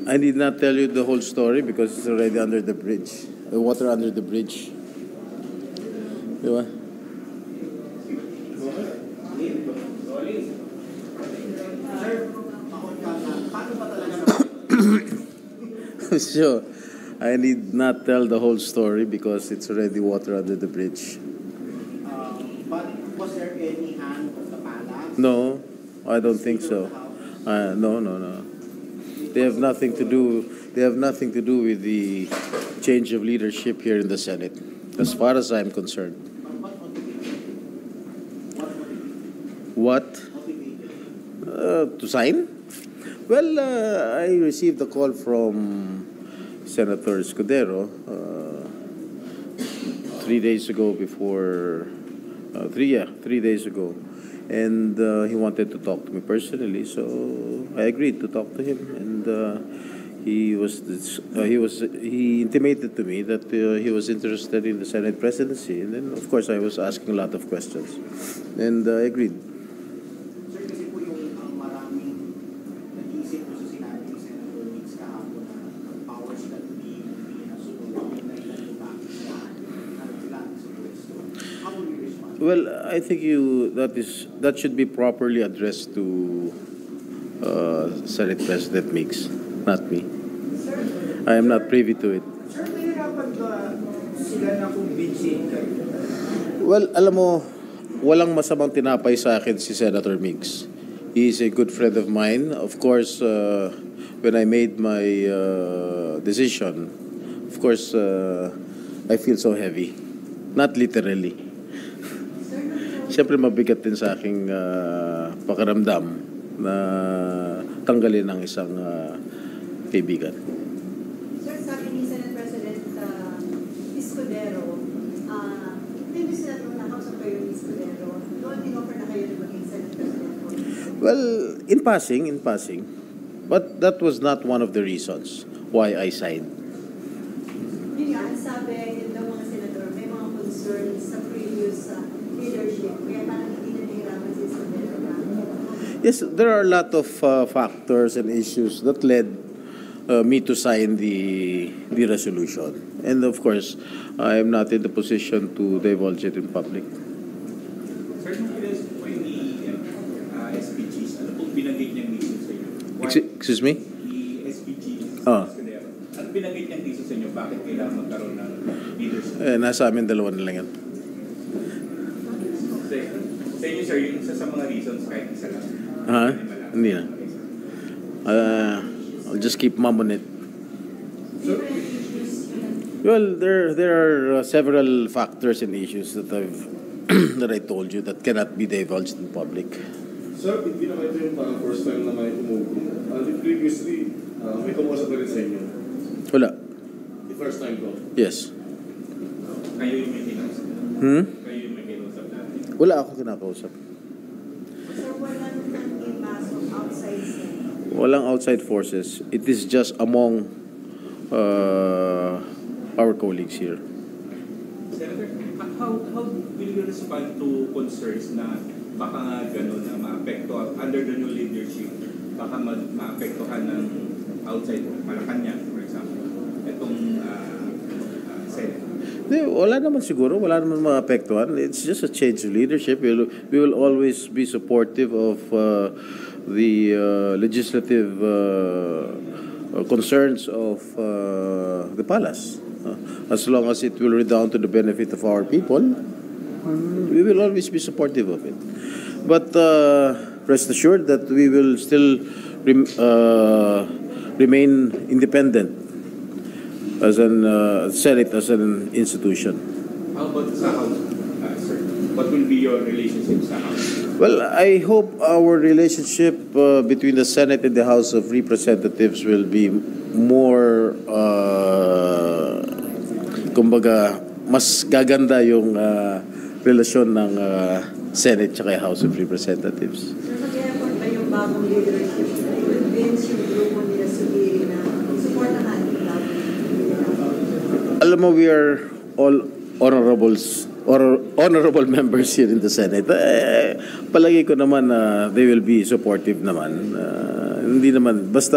I did not tell you the whole story because it's already under the bridge. The water under the bridge. Di ba? So, I need not tell the whole story because it's already water under the bridge. But was there any hand of the palace? No, I don't think so. No. They have nothing to do. They have nothing to do with the change of leadership here in the Senate, as far as I'm concerned. What? To sign? Well, I received a call from Senator Escudero 3 days ago before, 3 days ago. And he wanted to talk to me personally, so I agreed to talk to him. And he intimated to me that he was interested in the Senate presidency. And then, of course, I was asking a lot of questions, and I agreed. Sir, kasi po yung maraming nag-iisip po sa sinabi ni Senator Mix kahapon na powers that be nasunod na ilang bakit siya naglaan sa pwesto. How will you respond? Well, I think that should be properly addressed to Senate President Mix, not me. Sir, I am not privy to it. sir, mahirapan ba sila na kumbinsin kayo? Well, alam mo, walang masamang tinapay sa akin si Senator Mix. He is a good friend of mine. Of course, when I made my decision, of course, I feel so heavy. Not literally. Siyempre mabigat din sa aking pakiramdam na tanggalin ang isang kaibigan. Sir, sabi ni Senate President Escudero, hindi sila nung nakausap kayo ni Escudero, doon in-offer na kayo na maging Senate President? Well, in passing. But that was not one of the reasons why I signed. Yun nga, ang sabi ng mga senador, may mga concerns sa previous leadership, kaya parang hindi na nahirapan si Escudero na. Yes, there are a lot of factors and issues that led me to sign the resolution. And of course, I am not in the position to divulge it in public. Sir, nung ilas po yung SPGs, ano pong binanggit niyang reason sa inyo? Excuse me? The SPG, Ah. ano binanggit niyang reason sa inyo? Bakit kailangan magkaroon ng leadership? Nasa amin dalawa na lang yan. Sa inyo, sir, yung isa sa mga reasons kahit isa lang. Hindi na. I'll just keep mum on it. Well, there are several factors and issues that that I told you that cannot be divulged in public. Sir, hindi naman ito yung parang first time na may umupo. Previously, may kumuusap na rin sa inyo. Wala. The first time ko. Yes. Kayo yung may kinausap. Kayo yung may kinausap natin. Wala ako kinakausap. Sir, wala nang ipasok outside Senate. Walang outside forces. It is just among our colleagues here. Senator, how will you respond to concerns na baka nga gano'n na maapekto under the new leadership, baka maapektohan ng outside Malacanang, for example, itong Senate? Wala naman siguro. Wala naman maapektuhan. It's just a change of leadership. We will always be supportive of the legislative concerns of the palace. As long as it will redound to the benefit of our people, we will always be supportive of it. But rest assured that we will still remain independent as an Senate, as an institution. How about sa House, sir? What will be your relationship sa House? Well, I hope our relationship between the Senate and the House of Representatives will be more, kumbaga, mas gaganda yung relasyon ng Senate at House of Representatives. Sir, mag-effort ba yung bagong leadership na i-convince yung grupo nila sabihin na supportahan yung bagong leadership? Alam mo, we are all honorable members here in the Senate. Palagi ko naman na they will be supportive naman. Hindi naman, basta